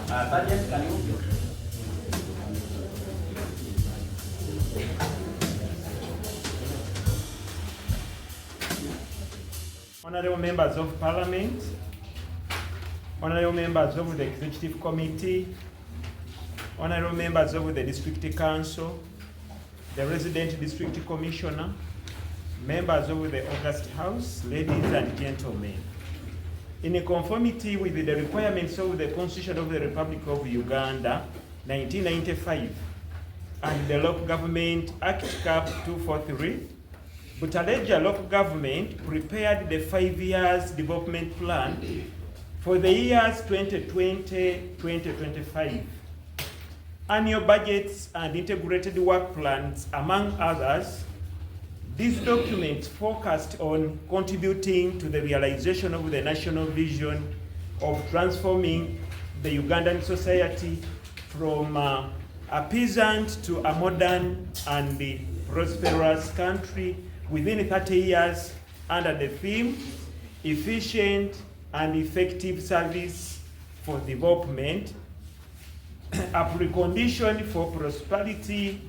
Yes, can you? Honorable members of Parliament, honorable members of the Executive Committee, honorable members of the District Council, the Resident District Commissioner, members of the August House, ladies and gentlemen. In conformity with the requirements of the Constitution of the Republic of Uganda, 1995, and the Local Government Act Cap 243, Butaleja local government prepared the 5 years development plan for the years 2020-2025. Annual budgets and integrated work plans, among others. These documents focused on contributing to the realization of the national vision of transforming the Ugandan society from a peasant to a modern and prosperous country within 30 years under the theme, efficient and effective service for development, a precondition for prosperity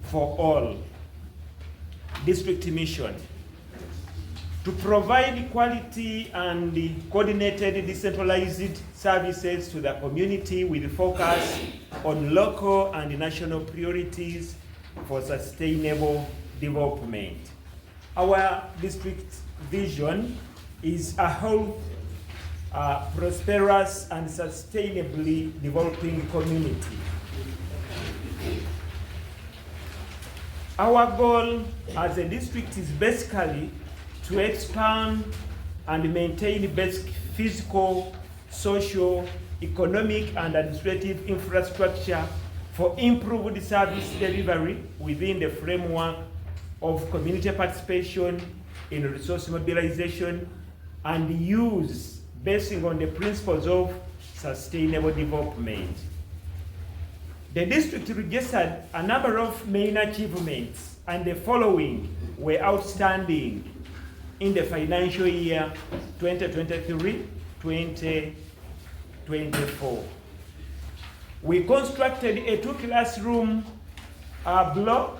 for all. District mission: to provide quality and coordinated decentralized services to the community with focus on local and national priorities for sustainable development. Our district vision is a whole, prosperous and sustainably developing community. Our goal as a district is basically to expand and maintain basic physical, social, economic, and administrative infrastructure for improved service delivery within the framework of community participation in resource mobilization and use based on the principles of sustainable development. The district registered a number of main achievements, and the following were outstanding in the financial year 2023-2024. We constructed a 2-classroom block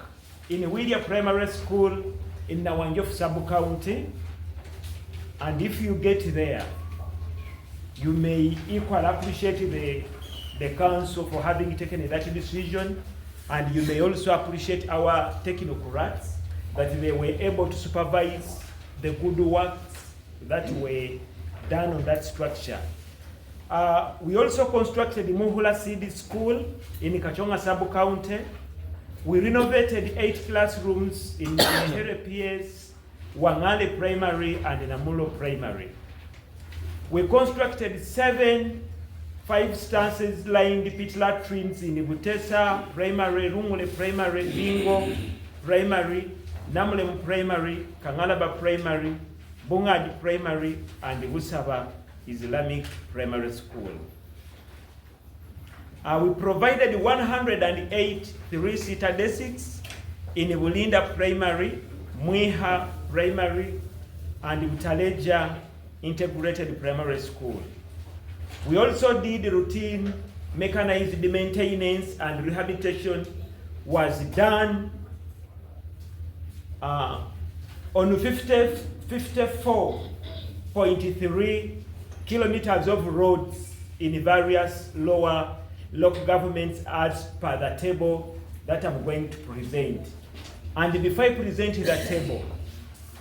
in William Primary School in Nawanjofu Sub-County, and if you get there, you may equally appreciate the council for having taken that decision, and you may also appreciate our technocrats that they were able to supervise the good works that were done on that structure. We also constructed the Muhula Seed School in Kachonga Sub-County. We renovated 8 classrooms in Here PS, Wangale Primary, and Namulo Primary. We constructed 7 5-stances lined pit latrines in Butesa Primary, Rungule Primary, Bingo Primary, Namulemu Primary, Kangalaba Primary, Bungadi Primary, and Busaba Islamic Primary School. We provided 108 3-seater desks in Bulinda Primary, Mwiha Primary, and Butaleja Integrated Primary School. We also did routine mechanized maintenance and rehabilitation was done on 54.3 kilometers of roads in various lower local governments as per the table that I'm going to present. And before I present the table,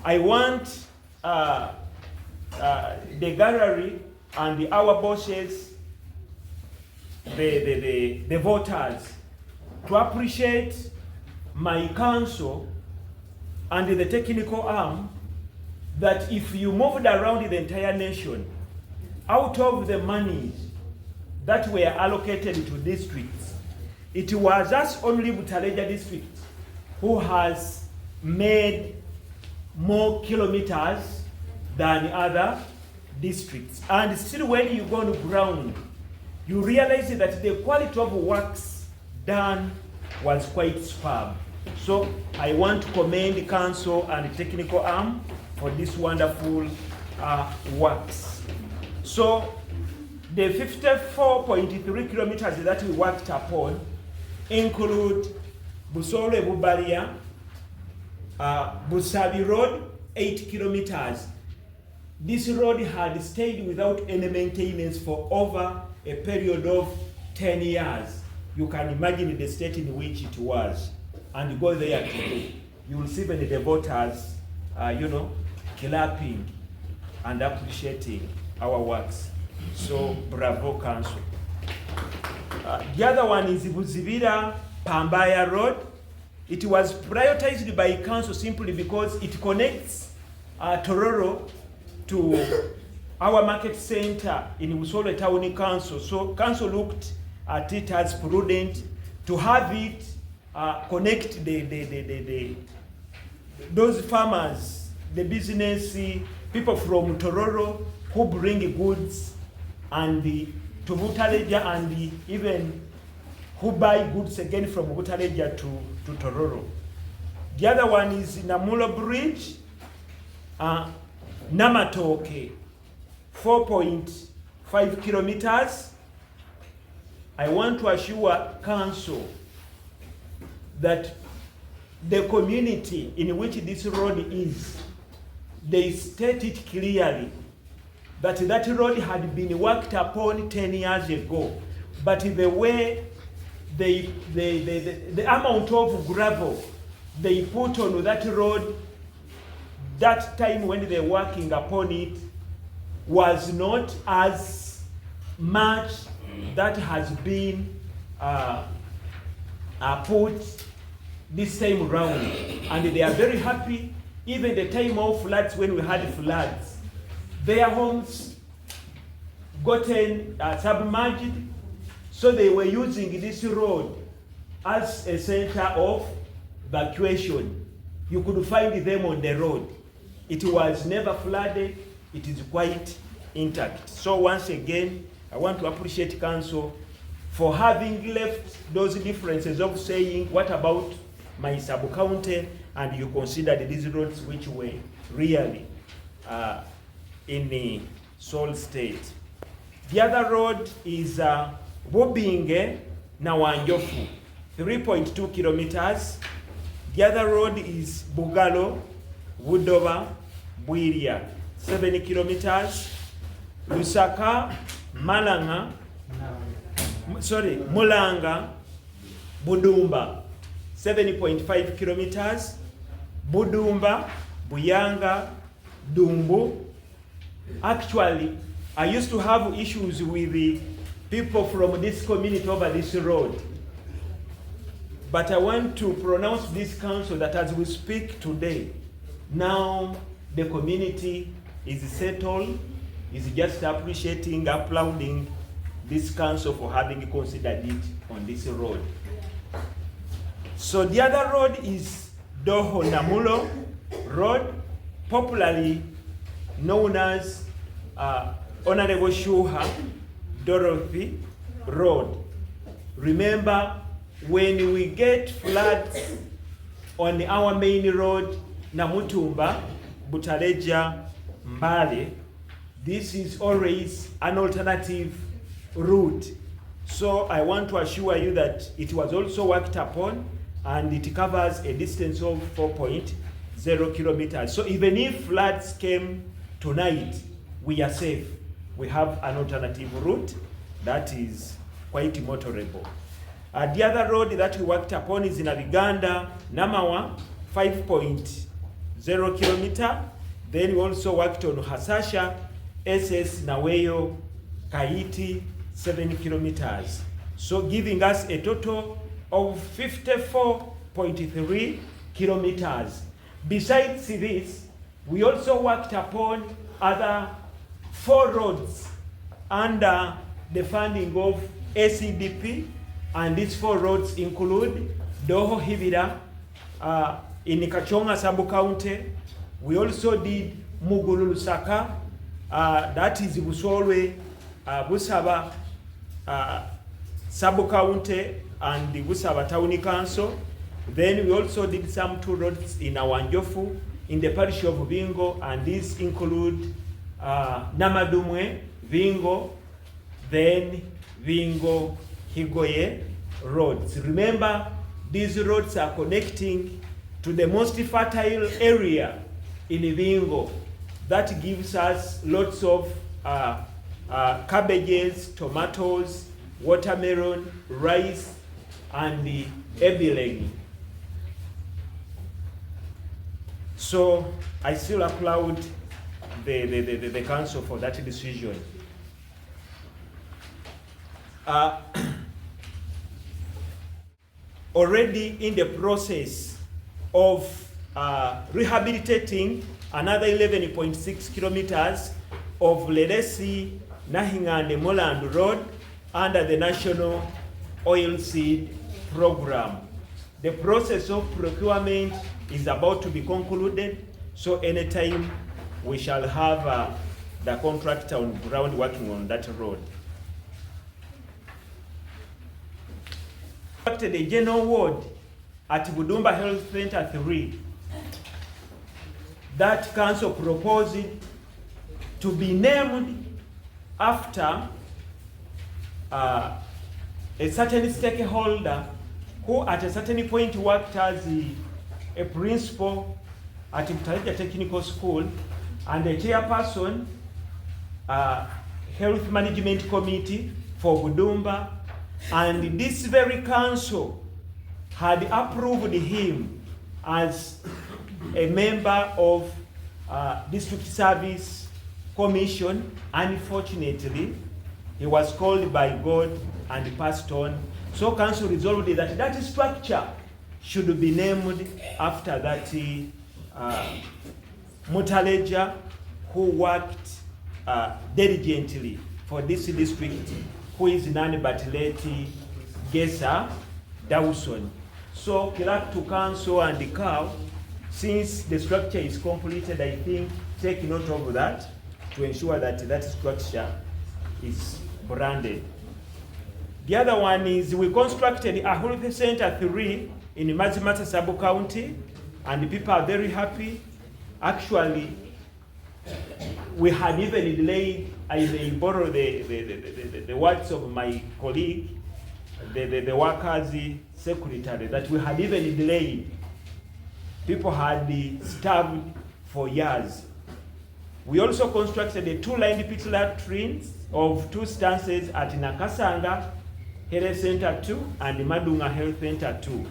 I want the gallery and our bosses, the voters, to appreciate my council and the technical arm that if you moved around the entire nation, out of the monies that were allocated to districts, it was us only Butaleja district who has made more kilometers than other districts. And still when you go on the ground, you realize that the quality of works done was quite superb. So I want to commend the council and the technical arm for this wonderful works. So The 54.3 kilometers that we worked upon include Busole Bubalia, Busabi Road, 8 kilometers. This road had stayed without any maintenance for over a period of 10 years. You can imagine the state in which it was. And you go there today, you will see when the voters, clapping and appreciating our works. So, bravo, Council. The other one is Buzibira Pambaya Road. It was prioritized by Council simply because it connects Tororo to our market center in Busole Town Council. So, Council looked at it as prudent to have it connect those farmers, the business people from Tororo who bring goods and to Butaleja, and even who buy goods again from Butaleja to Tororo. The other one is Namulo Bridge, Namatoke, 4.5 kilometers. I want to assure Council that the community in which this road is, they stated clearly that that road had been worked upon 10 years ago, but the way the amount of gravel they put on that road that time when they were working upon it was not as much that has been put this time round, and they are very happy. Even the time of floods, when we had floods, their homes gotten submerged, so they were using this road as a center of evacuation. You could find them on the road. It was never flooded. It is quite intact. So once again, I want to appreciate Council for having left those differences of saying, what about my sub-county, and you considered these roads which were really in the Seoul state. The other road is Bobinge Nawanjofu, 3.2 kilometers. The other road is Bugalo, Wudova, Bwiria, 7 kilometers. Lusaka, Mulanga, Budumba, 7.5 kilometers. Budumba, Buyanga, Dumbu. Actually, I used to have issues with the people from this community over this road. But I want to pronounce this council that as we speak today, now the community is settled, is just appreciating, applauding this council for having considered it on this road. So the other road is Doho Namulo Road, popularly known as Honorable Shuha Dorothy Road. Remember, when we get floods on our main road, Namutumba, Butaleja, Mbale, this is always an alternative route. So I want to assure you that it was also worked upon, and it covers a distance of 4.0 kilometers. So even if floods came tonight, we are safe. We have an alternative route that is quite motorable. The other road that we worked upon is in Nabiganda, Namawa, 5.0 kilometer. Then we also worked on Hasasha, SS Naweyo, Kaiti, 7 kilometers. So giving us a total of 54.3 kilometers. Besides this, we also worked upon other 4 roads under the funding of ACDP, and these 4 roads include Doho Hibira in Kachonga sub-county. We also did Mugulu Lusaka, that is Busolwe, Busaba sub-county, and the Busaba Town Council. Then we also did some 2 roads in Awanjofu, in the parish of Bingo, and these include Namadumwe, Bingo, then Vingo Higenyi roads. Remember, these roads are connecting to the most fertile area in Vingo. That gives us lots of cabbages, tomatoes, watermelon, rice, and the ebilengi. So I still applaud the council for that decision. Already in the process of rehabilitating another 11.6 kilometers of Leresi, Nahingande, Moland Road under the National Oilseed Program. The process of procurement is about to be concluded, so anytime we shall have the contractor on ground working on that road. The general ward at Budumba Health Center 3, that council proposed to be named after a certain stakeholder who at a certain point worked as a principal at Butaleja Technical School and a chairperson, Health Management Committee for Budumba, and this very council had approved him as a member of District Service Commission. Unfortunately, he was called by God and passed on. So council resolved that that structure should be named after that Butaleja who worked diligently for this district, who is Nani-Batileti Gesa Dawson. So clerk to council and the cow, since the structure is completed, I think take note of that to ensure that that structure is branded. The other one is we constructed a health center 3 in Mazimata sub-county, and the people are very happy. Actually, we had even delayed, I may borrow the words of my colleague, the workers' secretary, that we had even delayed. People had starved for years. We also constructed a 2-line pit latrines of 2 stances at Nakasanga Health Center 2 and Madunga Health Center 2.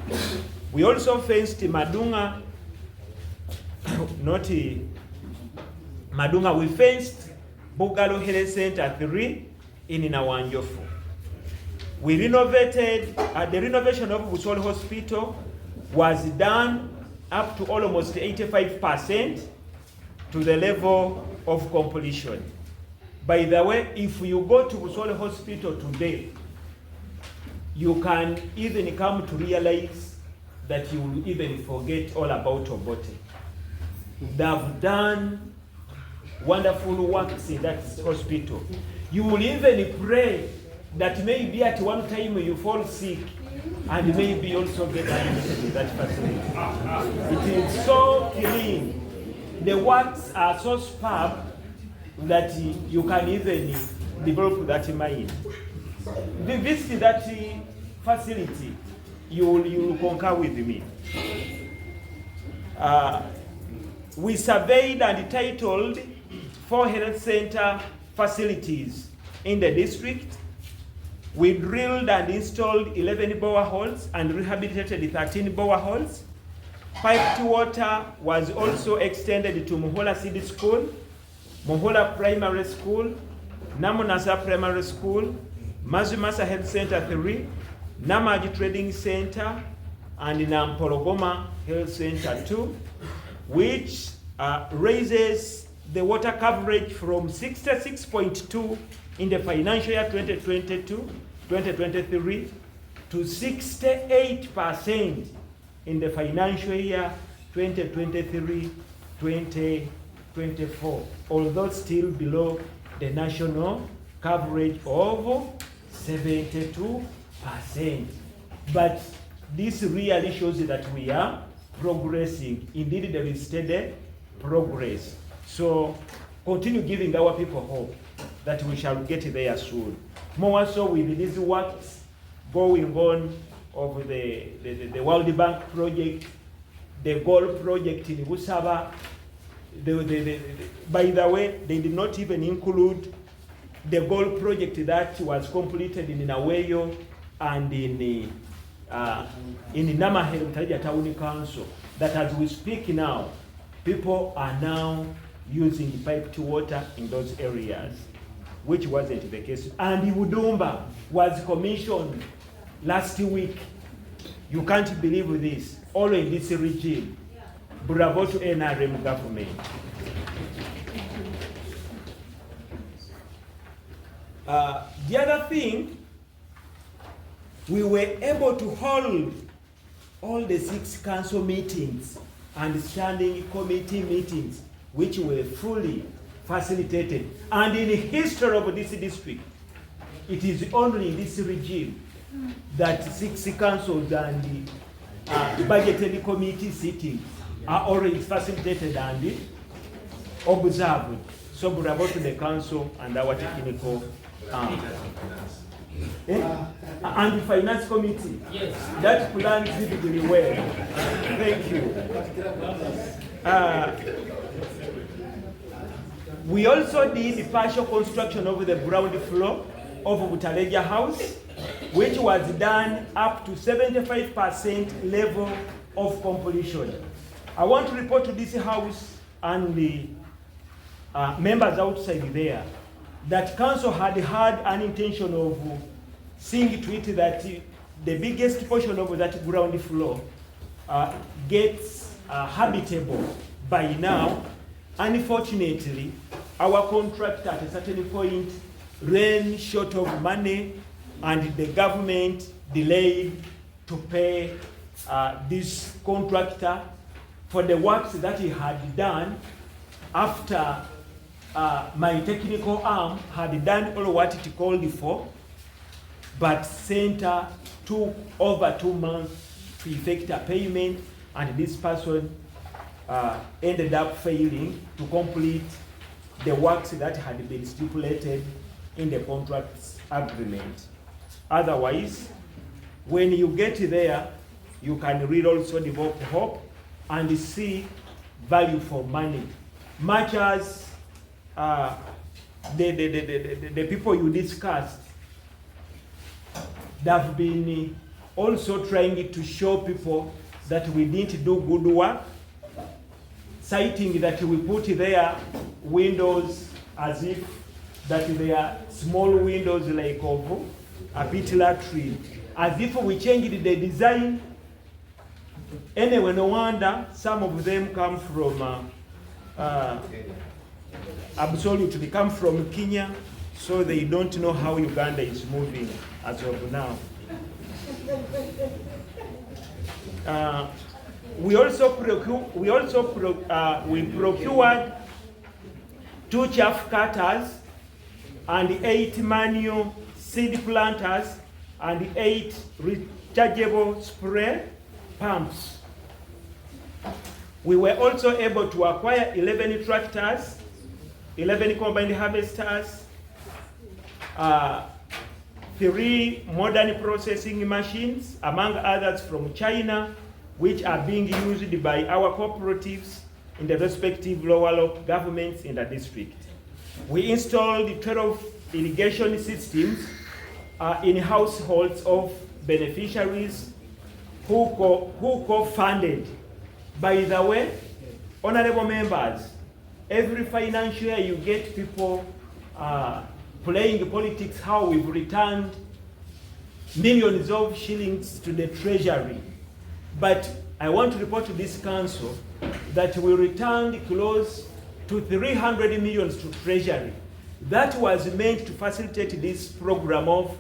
We also fenced Madunga, not Madunga, we fenced Bugalo Health Center 3 in Nawanjofu. We renovated, the renovation of Busole Hospital was done up to almost 85% to the level of completion. By the way, if you go to Busole Hospital today, you can even come to realize that you will even forget all about Obote. They have done wonderful works in that hospital. You will even pray that maybe at one time you fall sick and maybe also get admitted in that facility. It is so clean. The works are so superb that you can even develop that mind. Visit that facility, you will concur with me. We surveyed and titled 4 health center facilities in the district. We drilled and installed 11 boreholes and rehabilitated 13 boreholes. Piped water was also extended to Muhola City School, Muhola Primary School, Namunasa Primary School, Mazumasa Health Center 3, Namaji Trading Center, and Nampologoma Health Center 2, which raises the water coverage from 66.2 in the financial year 2022-2023 to 68% in the financial year 2023-2024, although still below the national coverage of 72%. But this really shows that we are progressing. Indeed, there is steady progress. So continue giving our people hope that we shall get there soon. more so with these works going on of the World Bank project, the gold project in Busaba. By the way, they did not even include the gold project that was completed in Naweyo and in Namahel Butaleja Town Council, that as we speak now, people are now using piped water in those areas, which wasn't the case. And Udumba was commissioned last week. You can't believe this, all in this regime. Bravo to NRM government. The other thing, we were able to hold all the 6 council meetings and standing committee meetings, which were fully facilitated. And in the history of this district, it is only in this regime that 6 councils and budgetary committee sittings are already facilitated and observed. So bravo to the council and our technical and the finance committee. Yes. That plan did really well. Thank you. We also did partial construction of the ground floor of Butaleja House, which was done up to 75% level of completion. I want to report to this house and the members outside there that council had an intention of seeing to it that the biggest portion of that ground floor gets habitable by now. Unfortunately, our contractor at a certain point ran short of money and the government delayed to pay this contractor for the works that he had done after my technical arm had done all what it called for, but center took over 2 months to effect a payment, and this person ended up failing to complete the works that had been stipulated in the contract agreement. Otherwise, when you get there, you can read also the book Hope and see value for money, much as the people you discussed, they have been also trying to show people that we didn't do good work, citing that we put there windows as if that they are small windows like of a pitlar tree, as if we changed the design. Anyway, no wonder some of them come from absolutely come from Kenya, so they don't know how Uganda is moving as of now. We procured 2 chaff cutters and 8 manual seed planters and 8 rechargeable spray pumps. We were also able to acquire 11 tractors, 11 combined harvesters, 3 modern processing machines, among others from China, which are being used by our cooperatives in the respective local governments in the district. We installed 12 irrigation systems in households of beneficiaries who co-funded. By the way, honorable members, every financial year you get people playing politics, how we've returned millions of shillings to the treasury. But I want to report to this council that we returned close to 300 million to treasury. That was meant to facilitate this program of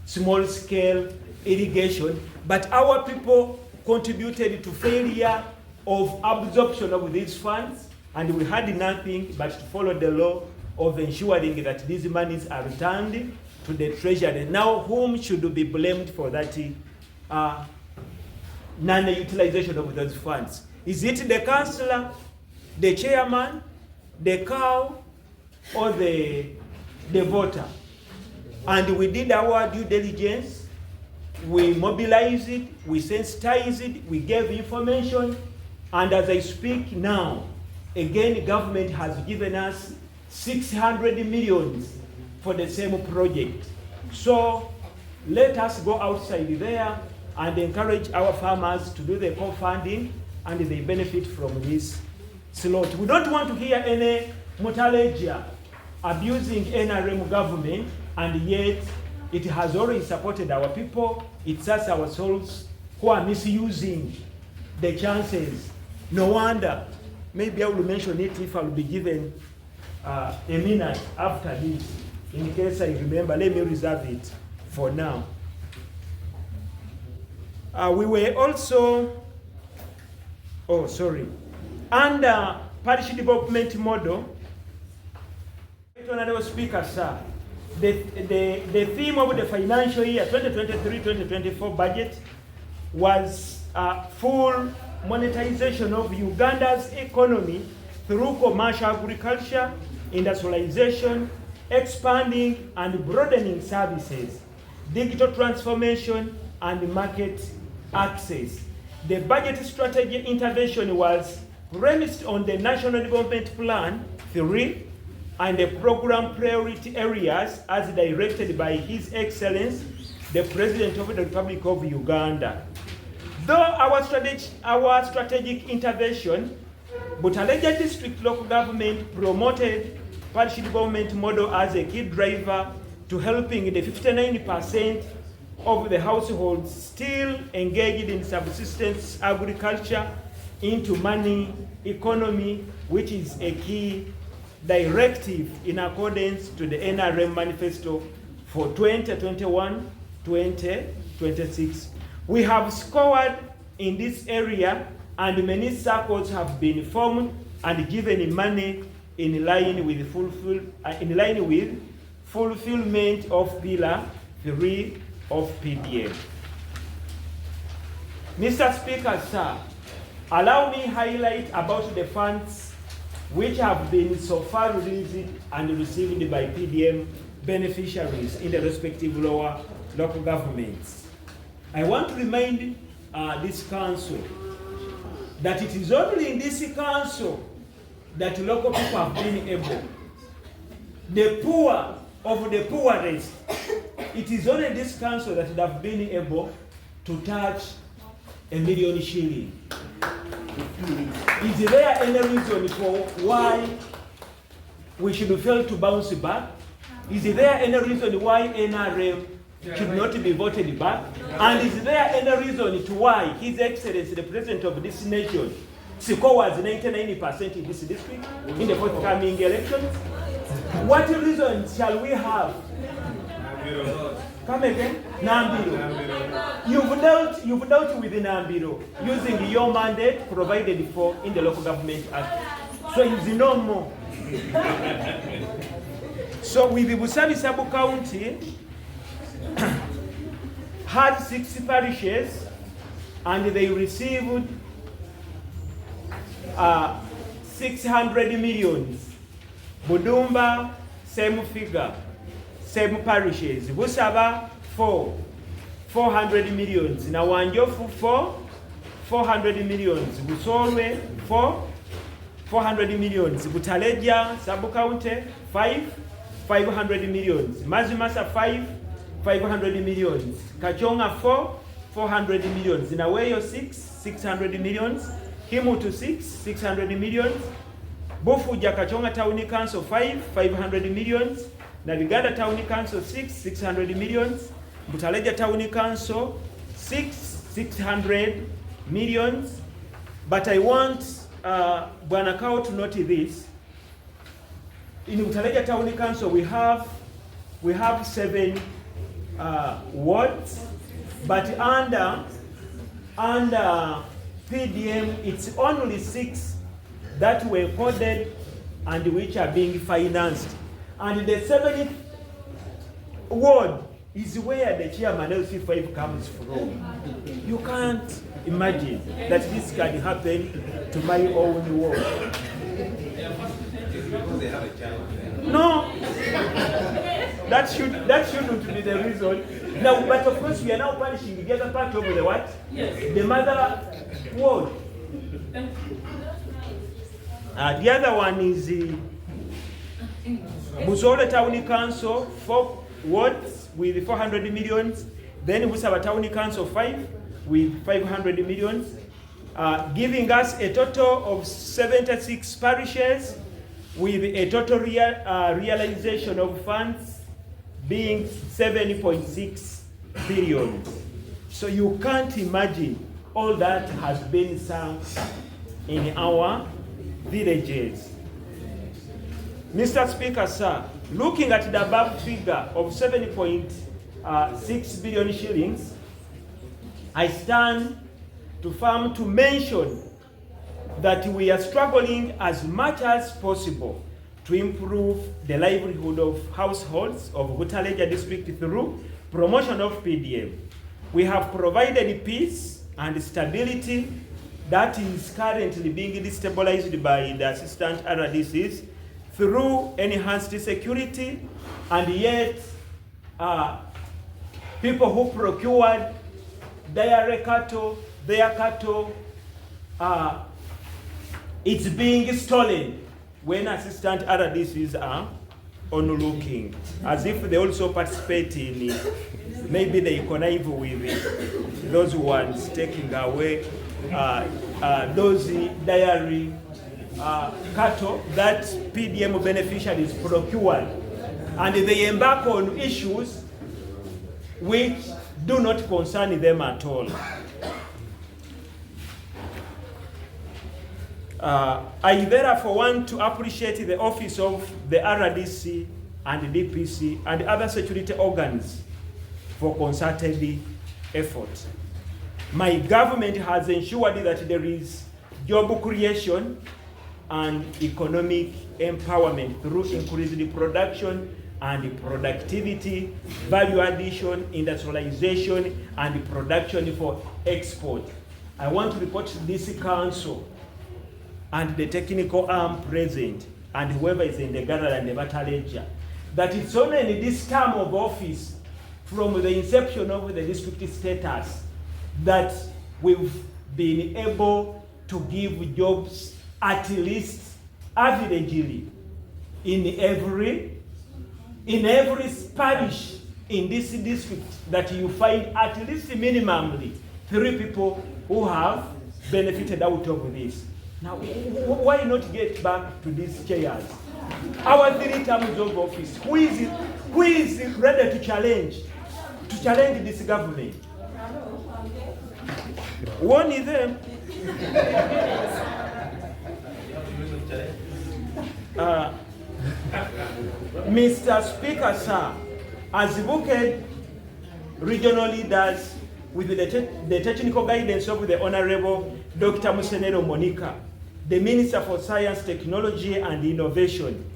small scale irrigation, but our people contributed to failure of absorption of these funds, and we had nothing but to follow the law of ensuring that these monies are returned to the treasury. Now, whom should be blamed for that non-utilization of those funds? Is it the councillor, the chairman, the cow, or the voter? And we did our due diligence. We mobilized it, we sensitized it, we gave information, and as I speak now, again, the government has given us 600 million for the same project. So let us go outside there and encourage our farmers to do the co-funding, and they benefit from this slot. We don't want to hear any Butaleja abusing NRM government, and yet it has already supported our people. It's us ourselves who are misusing the chances. No wonder. Maybe I will mention it if I will be given a minute after this. In case I remember, let me reserve it for now. We were also, under parish development model. Speaker, sir. The theme of the financial year 2023-2024 budget was full monetization of Uganda's economy through commercial agriculture, industrialization, expanding and broadening services, digital transformation, and market access. The budget strategy intervention was premised on the National Development Plan 3 and the program priority areas as directed by His Excellency, the President of the Republic of Uganda. Though our strategic intervention, Butaleja District Local Government promoted parish development model as a key driver to helping the 59% of the households still engaged in subsistence agriculture into money economy, which is a key directive in accordance to the NRM manifesto for 2021-2026. We have scored in this area, and many circles have been formed and given money in line with fulfillment of Pillar 3 of PDM. Mr. Speaker, sir, allow me highlight about the funds which have been so far released and received by PDM beneficiaries in the respective local governments. I want to remind this council that it is only in this council that local people have been able, the poor of the poorest, it is only this council that have been able to touch 1 million shillings. Is there any reason for why we should fail to bounce back? Is there any reason why NRM should not be voted back? And is there any reason to why His Excellency, the President of this nation, scores 99% in this district in the forthcoming elections? What reason shall we have? Come again? Nambiro. You've dealt with Nambiro using your mandate provided for in the Local Government Act. So it's no more. So with the Busabi Sub-County had 6 parishes and they received 600 million. Budumba, same figure, same parishes. Busaba, 400 million. Nawanjofu, 400 million. Busolwe, 400 million. Butaleja, Sub-County, 500 million. Mazimasa, 500 million. Kachonga, 400 million. Zinaweyo, 600 million. Himutu, 600 million. Bofuja Kachonga Town Council 500 million. Navigada Town Council 600 million. Butaleja Town Council 600 million. But I want Bwanakao to note this. In Butaleja Town Council we have 7 wards, but under PDM it's only 6 that were coded and which are being financed. And the 7th ward is where the chairman LC5 comes from. You can't imagine that this can happen to my own ward. No. that shouldn't be the reason. Now, but of course, we are now punishing the other part of the what? Yes. The mother ward. The other one is Busole Town Council, 4 wards with 400 millions. Then Busaba Town Council, 5 with 500 millions. Giving us a total of 76 parishes with a total realization of funds being 7.6 billion. So you can't imagine all that has been sunk in our villages. Mr. Speaker, sir, looking at the above figure of 7.6 billion shillings, I stand to firm to mention that we are struggling as much as possible to improve the livelihood of households of Butaleja district through promotion of PDM. We have provided peace and stability that is currently being destabilized by the assistant RDCs through enhanced security, and yet people who procured their cattle, it's being stolen when assistant RDCs are onlooking, as if they also participate in maybe they connive with those ones taking away those dairy cattle that PDM beneficiaries procured, and they embark on issues which do not concern them at all. I therefore want to appreciate the office of the RDC and the DPC and other security organs for concerted effort. My government has ensured that there is job creation and economic empowerment through increased production and productivity, value addition, industrialization, and production for export. I want to report to this council and the technical arm present, and whoever is in the gallery and the Butaleja, that it's only in this term of office, from the inception of the district status, that we've been able to give jobs at least averagely in every parish in this district, that you find at least minimally 3 people who have benefited out of this. Now, why not get back to these chairs? Our 3 terms of office, who is ready to challenge this government? One is them. Mr. Speaker, sir, as evoked regional leaders with the technical guidance of the Honorable Dr. Musenero Monica, the Minister for Science, Technology and Innovation,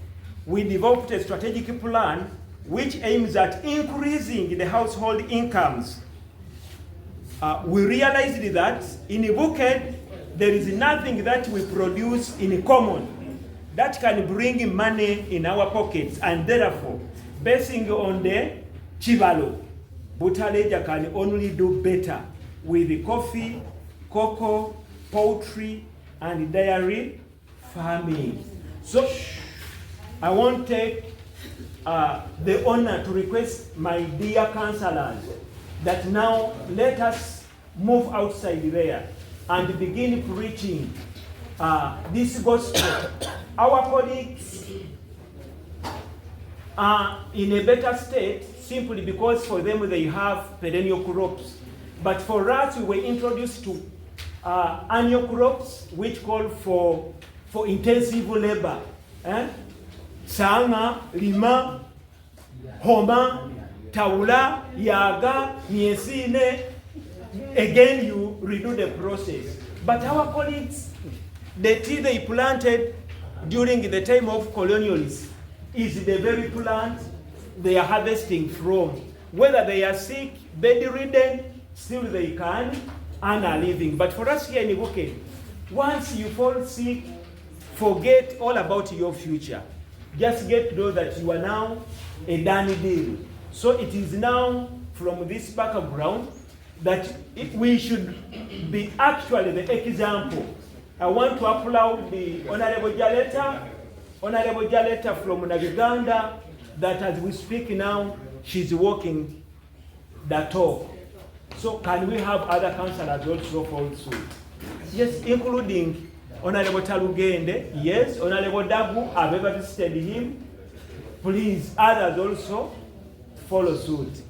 we developed a strategic plan which aims at increasing the household incomes. We realized that in Ibuken, there is nothing that we produce in common that can bring money in our pockets, and therefore, basing on the Chibalo, Butaleja can only do better with the coffee, cocoa, poultry, and dairy farming. So, I want to take the honor to request my dear councillors that now let us move outside there and begin preaching this gospel. Our colleagues are in a better state simply because for them they have perennial crops. But for us, we were introduced to annual crops which call for intensive labor. Sanga, lima, homa, taula, yaga, miesine. Again, you redo the process. But our colleagues, the tea they planted during the time of colonialism is the very plant they are harvesting from. Whether they are sick, bedridden, still they can earn a living. But for us here in Ibuke, once you fall sick, forget all about your future. just get to know that you are now a done deal. So it is now from this background that we should be actually the example. I want to applaud the Honorable Jaleta from Uganda, that as we speak now, she's walking the talk. So can we have other councillors also follow suit? Yes, including Honorable Talugende, yes, Honorable Dabu, I've ever visited him. Please, others also follow suit.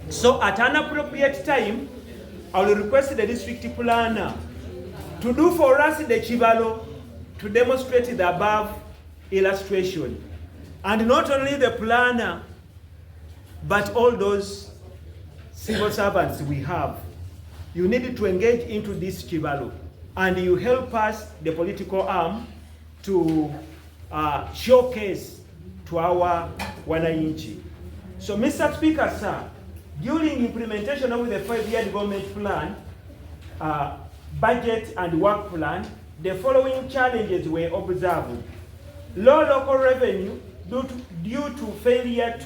So at an appropriate time, I will request the district planner to do for us the Chibalo to demonstrate the above illustration. And not only the planner, but all those civil servants we have. You need to engage into this Chibalo, and you help us, the political arm, to showcase to our wananchi. So, Mr. Speaker, sir, during implementation of the 5-year development plan, budget and work plan, the following challenges were observed. Low local revenue due to failure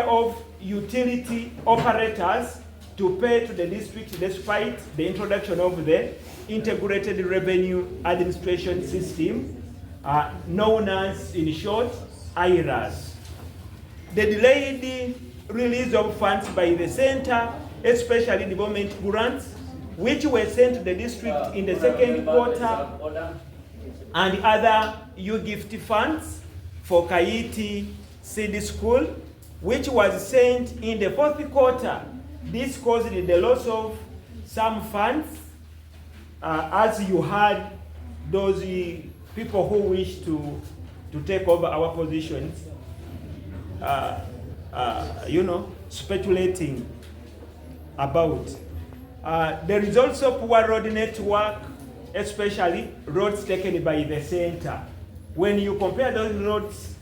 of utility operators to pay to the district despite the introduction of the integrated revenue administration system, known as, in short, IRAS. The delayed release of funds by the center, especially development grants, which were sent to the district in the second quarter, and other U-gift funds for Kaiti City School, which was sent in the fourth quarter. This caused the loss of some funds, as you had those people who wish to take over our positions, speculating about. There is also poor road network, especially roads taken by the center. When you compare those roads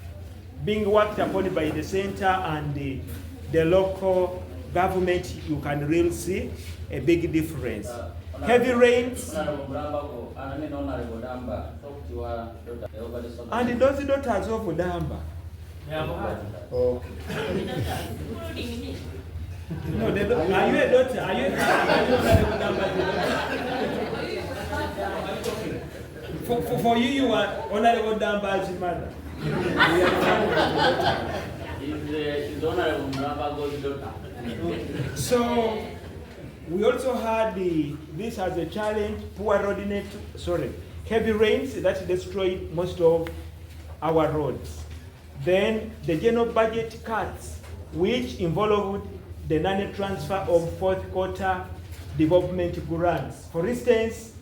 being worked upon by the center and the local government, you can really see a big difference. Heavy rains. And those daughters of Damba. Okay. No, are you a daughter? Are you for you, you are Honorable Damba's mother. So we also had this as a challenge, heavy rains that destroyed most of our roads. Then the general budget cuts, which involved the non-transfer of fourth quarter development grants. For instance,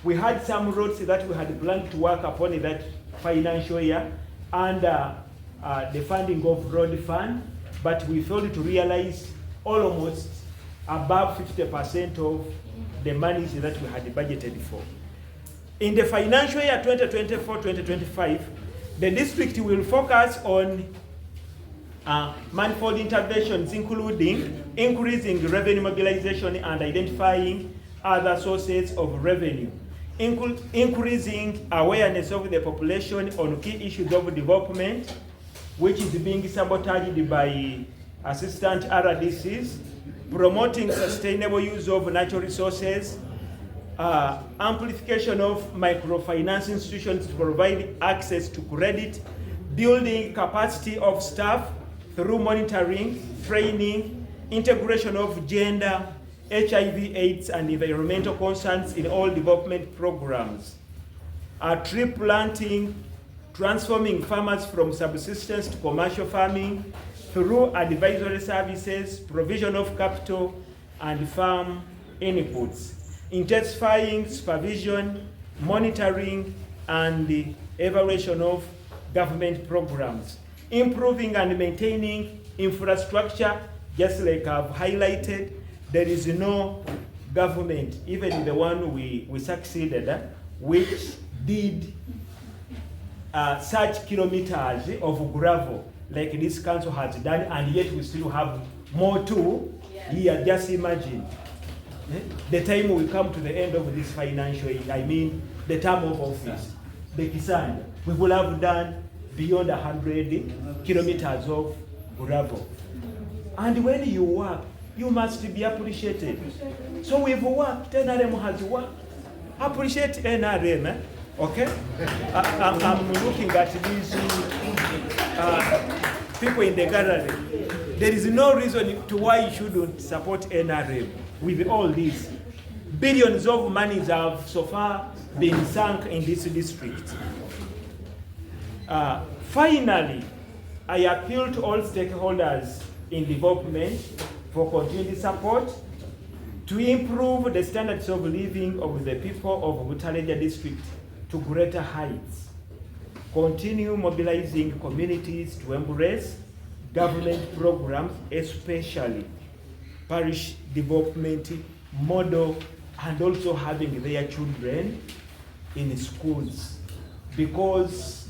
we had some roads that we had planned to work upon in that financial year under the funding of road fund, but we failed to realize almost above 50% of the monies that we had budgeted for. In the financial year 2024-2025, the district will focus on manifold interventions, including increasing revenue mobilization and identifying other sources of revenue, increasing awareness of the population on key issues of development, which is being sabotaged by assistant RDCs, promoting sustainable use of natural resources, amplification of microfinance institutions to provide access to credit, building capacity of staff through monitoring, training, integration of gender, HIV, AIDS, and environmental concerns in all development programs. Tree planting, transforming farmers from subsistence to commercial farming through advisory services, provision of capital and farm inputs, intensifying supervision, monitoring, and the evaluation of government programs, improving and maintaining infrastructure, just like I've highlighted. There is no government, even the one we succeeded, which did such kilometers of gravel like this council has done, and yet we still have more to here. Just imagine. the time we come to the end of this financial year, I mean the term of office, the Kisanja, we will have done beyond 100 kilometers of gravel. And when you work, you must be appreciated. So we've worked, NRM has worked. Appreciate NRM, okay? I'm looking at these people in the gallery. There is no reason to why you shouldn't support NRM with all this. Billions of monies have so far been sunk in this district. Finally, I appeal to all stakeholders in development for continued support to improve the standards of living of the people of Butaleja district to greater heights. Continue mobilizing communities to embrace government programs, especially parish development model, and also having their children in schools. Because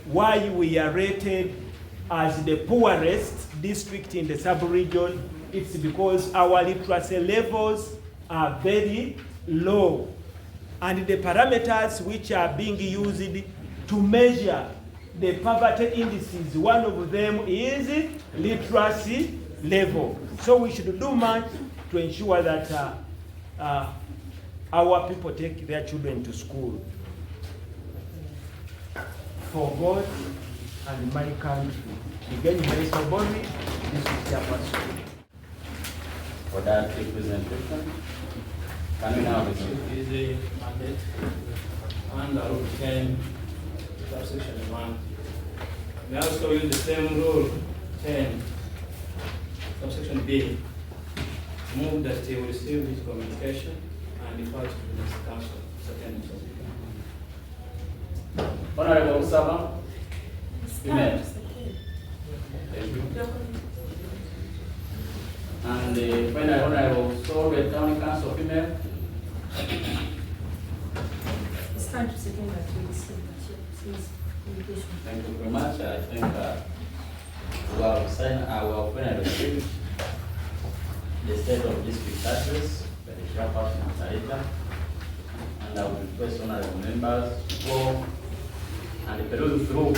why we are rated as the poorest district in the sub-region, it's because our literacy levels are very low. And the parameters which are being used to measure the poverty indices, one of them is literacy level. So we should do much to ensure that our people take their children to school. For God and my country. Higenyi, Bory, this is your person. For that representation, can we now receive? Is a mandate under Rule 10, subsection 1. We also use the same Rule 10, subsection B. Move that he will receive his communication and depart to the next council. Second. Honorable Usama, Amen. Thank you. And the final Honorable Solway County Council female. It's time to second that we receive communication. Thank you very much. I think we have signed our final receipt the state of district address by the chairperson of Butaleja, and I will request honorable members to go and peruse through,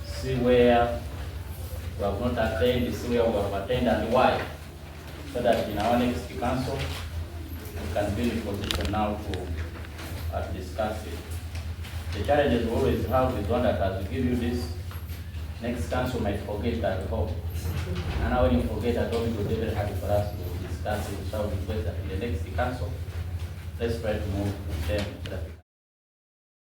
see where we have not attained, see where we have attained and why, so that in our next council we can be in position now to discuss it. The challenges we always have is one that as we give you this, next council might forget at home. And now when you forget at home, it will be very hard for us to discuss it. So we request that in the next council, let's try to move them.